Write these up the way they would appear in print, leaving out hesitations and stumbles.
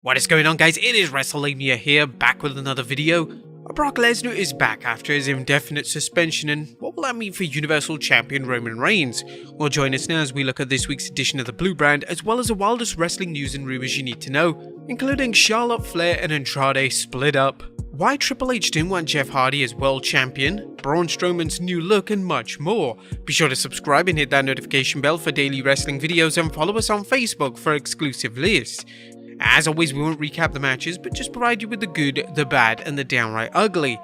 What is going on, guys? It is Wrestlelamia here, back with another video. Brock Lesnar is back after his indefinite suspension, and what will that mean for Universal Champion Roman Reigns? Well, join us now as we look at this week's edition of the Blue Brand, as well as the wildest wrestling news and rumors you need to know, including Charlotte, Flair and Andrade split up, why Triple H didn't want Jeff Hardy as world champion, Braun Strowman's new look and much more. Be sure to subscribe and hit that notification bell for daily wrestling videos, and follow us on Facebook for exclusive lists. As always, we won't recap the matches, but just provide you with the good, the bad, and the downright ugly.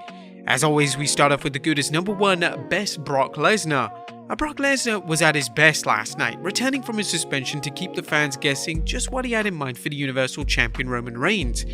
As always, we start off with the good as number 1, best Brock Lesnar. Brock Lesnar was at his best last night, returning from his suspension to keep the fans guessing just what he had in mind for the Universal Champion Roman Reigns.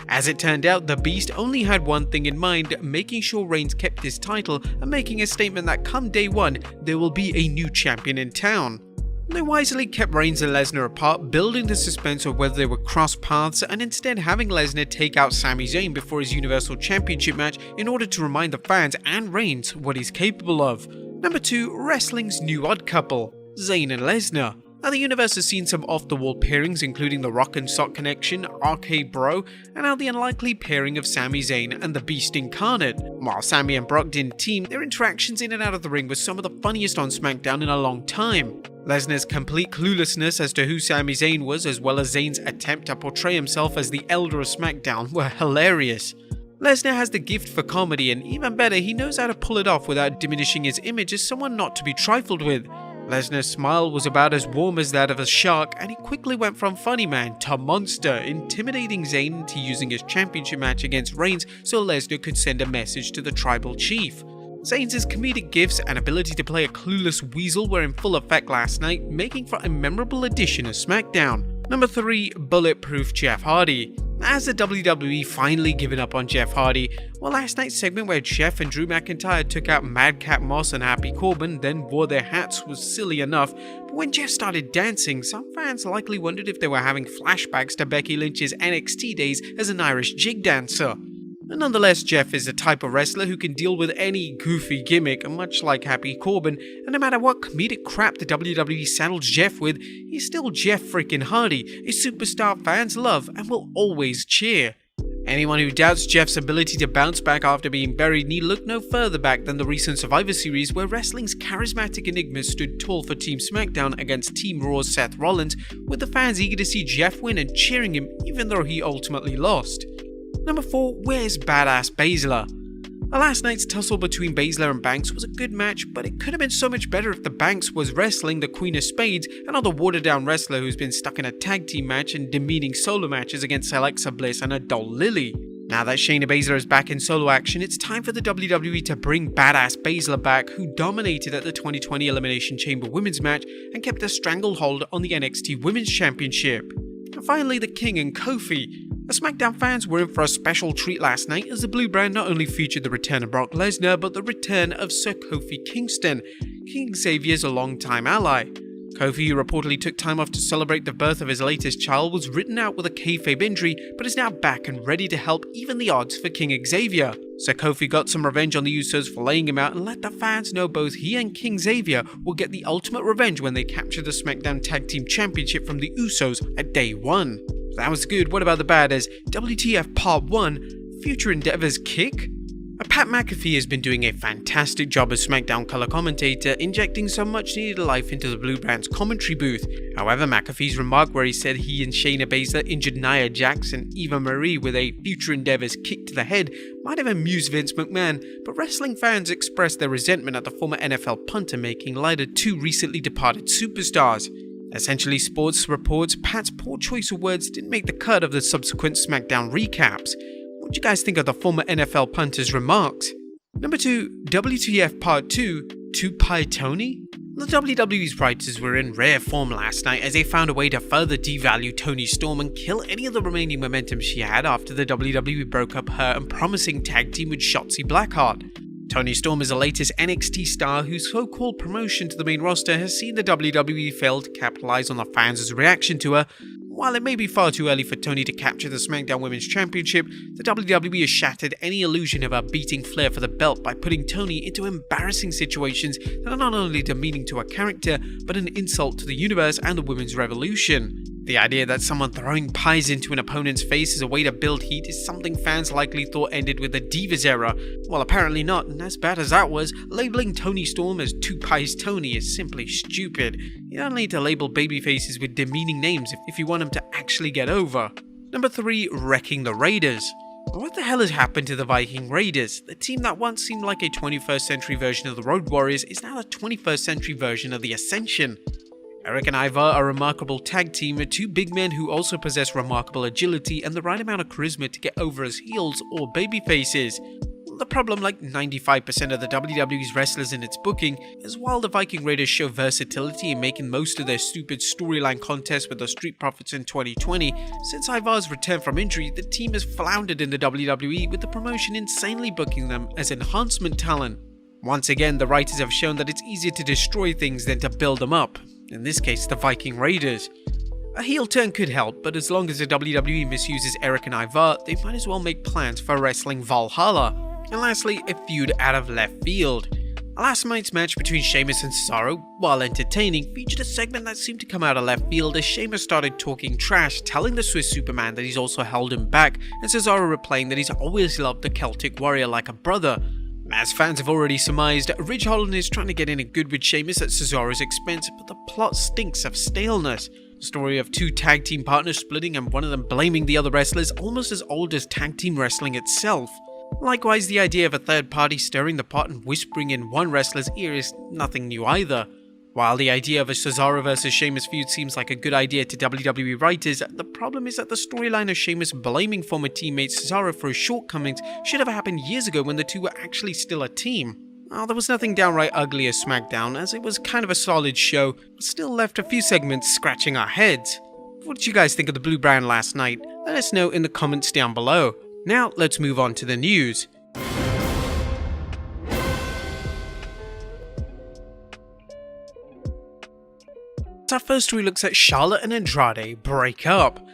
As it turned out, the Beast only had one thing in mind, making sure Reigns kept his title and making a statement that come day one, there will be a new champion in town. They wisely kept Reigns and Lesnar apart, building the suspense of whether they would cross paths, and instead having Lesnar take out Sami Zayn before his Universal Championship match in order to remind the fans and Reigns what he's capable of. Number 2, wrestling's new odd couple, Zayn and Lesnar. Now, the universe has seen some off-the-wall pairings, including the Rock and Sock connection, RK Bro, and now the unlikely pairing of Sami Zayn and the Beast Incarnate. While Sami and Brock didn't team, their interactions in and out of the ring were some of the funniest on Smackdown in a long time. Lesnar's complete cluelessness as to who Sami Zayn was, as well as Zayn's attempt to portray himself as the elder of Smackdown, were hilarious. Lesnar has the gift for comedy, and even better, he knows how to pull it off without diminishing his image as someone not to be trifled with. Lesnar's smile was about as warm as that of a shark, and he quickly went from funny man to monster, intimidating Zayn into using his championship match against Reigns so Lesnar could send a message to the tribal chief. Zayn's comedic gifts and ability to play a clueless weasel were in full effect last night, making for a memorable addition of SmackDown. Number 3, bulletproof Jeff Hardy. Has the WWE finally given up on Jeff Hardy? Well, last night's segment where Jeff and Drew McIntyre took out Madcap Moss and Happy Corbin, then wore their hats, was silly enough, but when Jeff started dancing, some fans likely wondered if they were having flashbacks to Becky Lynch's NXT days as an Irish jig dancer. But nonetheless, Jeff is the type of wrestler who can deal with any goofy gimmick, much like Happy Corbin, and no matter what comedic crap the WWE saddles Jeff with, he's still Jeff freaking Hardy, a superstar fans love and will always cheer. Anyone who doubts Jeff's ability to bounce back after being buried need look no further back than the recent Survivor Series, where wrestling's charismatic enigmas stood tall for Team SmackDown against Team Raw's Seth Rollins, with the fans eager to see Jeff win and cheering him even though he ultimately lost. Number 4, where's Badass Baszler? Last night's tussle between Baszler and Banks was a good match, but it could have been so much better if the Banks was wrestling the Queen of Spades, another watered-down wrestler who's been stuck in a tag team match and demeaning solo matches against Alexa Bliss and Adol Lily. Now that Shayna Baszler is back in solo action, it's time for the WWE to bring Badass Baszler back, who dominated at the 2020 Elimination Chamber Women's match and kept a stranglehold on the NXT Women's Championship. And finally, the King and Kofi. The SmackDown fans were in for a special treat last night, as the Blue Brand not only featured the return of Brock Lesnar, but the return of Sir Kofi Kingston, King Xavier's longtime ally. Kofi, who reportedly took time off to celebrate the birth of his latest child, was written out with a kayfabe injury, but is now back and ready to help even the odds for King Xavier. Sir Kofi got some revenge on the Usos for laying him out and let the fans know both he and King Xavier will get the ultimate revenge when they capture the SmackDown Tag Team Championship from the Usos at day 1. That was good. What about the bad? As WTF Part 1, Future Endeavor's kick? Pat McAfee has been doing a fantastic job as SmackDown color commentator, injecting some much needed life into the Blue Brand's commentary booth. However, McAfee's remark where he said he and Shayna Baszler injured Nia Jax and Eva Marie with a Future Endeavor's kick to the head might have amused Vince McMahon, but wrestling fans expressed their resentment at the former NFL punter making light of 2 recently departed superstars. Essentially, sports reports Pat's poor choice of words didn't make the cut of the subsequent SmackDown recaps. What do you guys think of the former NFL punter's remarks? Number 2, WTF Part 2, 2-Pie Tony? The WWE's writers were in rare form last night as they found a way to further devalue Toni Storm and kill any of the remaining momentum she had after the WWE broke up her and promising tag team with Shotzi Blackheart. Toni Storm is the latest NXT star whose so-called promotion to the main roster has seen the WWE fail to capitalize on the fans' reaction to her. While it may be far too early for Toni to capture the SmackDown Women's Championship, the WWE has shattered any illusion of her beating Flair for the belt by putting Toni into embarrassing situations that are not only demeaning to her character, but an insult to the universe and the women's revolution. The idea that someone throwing pies into an opponent's face as a way to build heat is something fans likely thought ended with the Divas era. Well, apparently not, and as bad as that was, labeling Toni Storm as Two Pies Tony is simply stupid. You don't need to label babyfaces with demeaning names if you want them to actually get over. Number 3, wrecking the Raiders. What the hell has happened to the Viking Raiders? The team that once seemed like a 21st century version of the Road Warriors is now a 21st century version of the Ascension. Eric and Ivar are a remarkable tag team with 2 big men who also possess remarkable agility and the right amount of charisma to get over as heels or babyfaces. The problem, like 95% of the WWE's wrestlers in its booking, is while the Viking Raiders show versatility in making most of their stupid storyline contests with the Street Profits in 2020, since Ivar's return from injury, the team has floundered in the WWE with the promotion insanely booking them as enhancement talent. Once again, the writers have shown that it's easier to destroy things than to build them up. In this case, the Viking Raiders. A heel turn could help, but as long as the WWE misuses Eric and Ivar, they might as well make plans for wrestling Valhalla. And lastly, a feud out of left field. Last night's match between Sheamus and Cesaro, while entertaining, featured a segment that seemed to come out of left field as Sheamus started talking trash, telling the Swiss Superman that he's also held him back, and Cesaro replying that he's always loved the Celtic Warrior like a brother. As fans have already surmised, Ridge Holland is trying to get in a good with Sheamus at Cesaro's expense, but the plot stinks of staleness. The story of 2 tag team partners splitting and one of them blaming the other wrestlers almost as old as tag team wrestling itself. Likewise, the idea of a third party stirring the pot and whispering in one wrestler's ear is nothing new either. While the idea of a Cesaro vs Sheamus feud seems like a good idea to WWE writers, the problem is that the storyline of Sheamus blaming former teammate Cesaro for his shortcomings should have happened years ago when the two were actually still a team. There was nothing downright ugly as Smackdown, as it was kind of a solid show, but still left a few segments scratching our heads. What did you guys think of the Blue Brand last night? Let us know in the comments down below. Now let's move on to the news. Our first story looks at Charlotte and Andrade break up.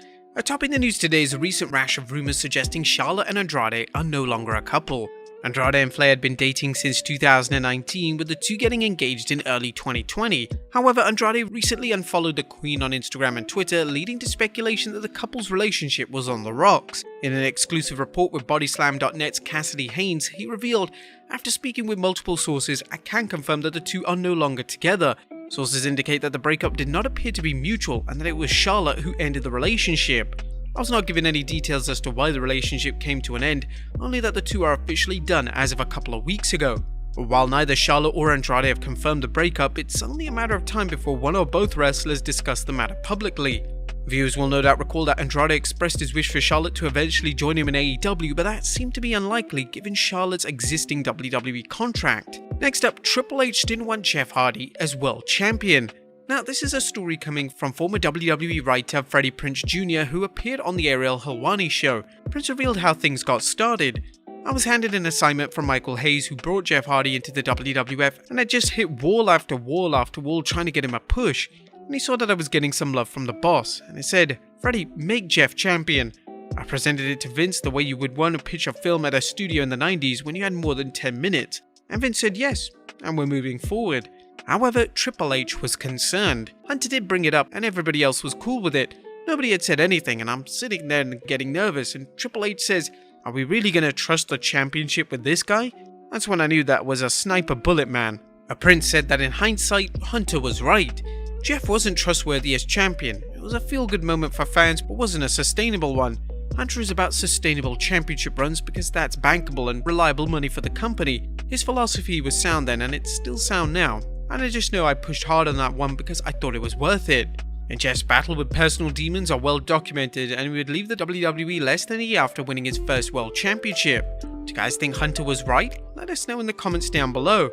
Topping the news today is a recent rash of rumors suggesting Charlotte and Andrade are no longer a couple. Andrade and Flair had been dating since 2019, with the two getting engaged in early 2020. However, Andrade recently unfollowed the Queen on Instagram and Twitter, leading to speculation that the couple's relationship was on the rocks. In an exclusive report with Bodyslam.net's Cassidy Haynes, he revealed, "After speaking with multiple sources, I can confirm that the two are no longer together. Sources indicate that the breakup did not appear to be mutual and that it was Charlotte who ended the relationship. I was not given any details as to why the relationship came to an end, only that the two are officially done as of a couple of weeks ago. While neither Charlotte or Andrade have confirmed the breakup, it's only a matter of time before one or both wrestlers discuss the matter publicly. Viewers will no doubt recall that Andrade expressed his wish for Charlotte to eventually join him in AEW, but that seemed to be unlikely given Charlotte's existing WWE contract. Next up, Triple H didn't want Jeff Hardy as world champion. Now, this is a story coming from former WWE writer Freddie Prinze Jr., who appeared on the Ariel Helwani show. Prince revealed how things got started. "I was handed an assignment from Michael Hayes, who brought Jeff Hardy into the WWF, and I just hit wall after wall after wall trying to get him a push. And he saw that I was getting some love from the boss, and he said, 'Freddie, make Jeff champion.' I presented it to Vince the way you would want to pitch a film at a studio in the 90s when you had more than 10 minutes. And Vince said yes, and we're moving forward." However, Triple H was concerned. Hunter did bring it up, and everybody else was cool with it. Nobody had said anything, and I'm sitting there and getting nervous, and Triple H says, "Are we really going to trust the championship with this guy?" That's when I knew that was a sniper bullet man. A Prince said that in hindsight, Hunter was right. Jeff wasn't trustworthy as champion. It was a feel-good moment for fans, but wasn't a sustainable one. Hunter is about sustainable championship runs because that's bankable and reliable money for the company. His philosophy was sound then, and it's still sound now. And I just know I pushed hard on that one because I thought it was worth it. And Jeff's battle with personal demons are well documented, and he would leave the WWE less than a year after winning his first world championship. Do you guys think Hunter was right? Let us know in the comments down below.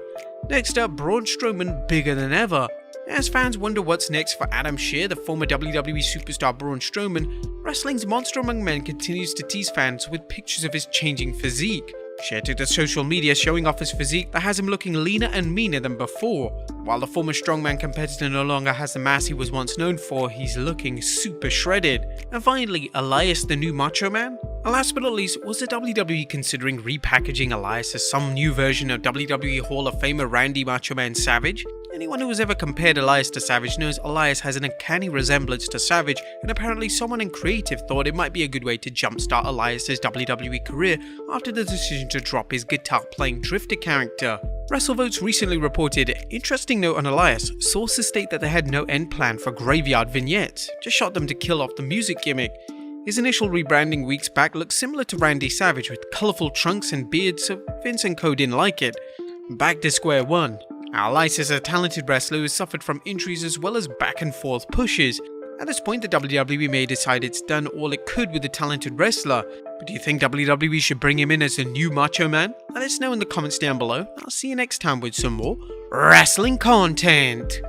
Next up, Braun Strowman bigger than ever. As fans wonder what's next for Adam Scherr, the former WWE superstar Braun Strowman, wrestling's monster among men continues to tease fans with pictures of his changing physique. Scherr took to social media showing off his physique that has him looking leaner and meaner than before. While the former strongman competitor no longer has the mass he was once known for, he's looking super shredded. And finally, Elias the new Macho Man? Last but not least, was the WWE considering repackaging Elias as some new version of WWE Hall of Famer Randy Macho Man Savage? Anyone who has ever compared Elias to Savage knows Elias has an uncanny resemblance to Savage, and apparently someone in creative thought it might be a good way to jumpstart Elias' WWE career after the decision to drop his guitar-playing drifter character. WrestleVotes recently reported, interesting note on Elias, sources state that they had no end plan for graveyard vignettes, just shot them to kill off the music gimmick. His initial rebranding weeks back looked similar to Randy Savage with colourful trunks and beards, so Vince and co didn't like it. Back to square one. Elias is a talented wrestler who has suffered from injuries as well as back and forth pushes. At this point, the WWE may decide it's done all it could with the talented wrestler. But do you think WWE should bring him in as the new Macho Man? Let us know in the comments down below. I'll see you next time with some more wrestling content.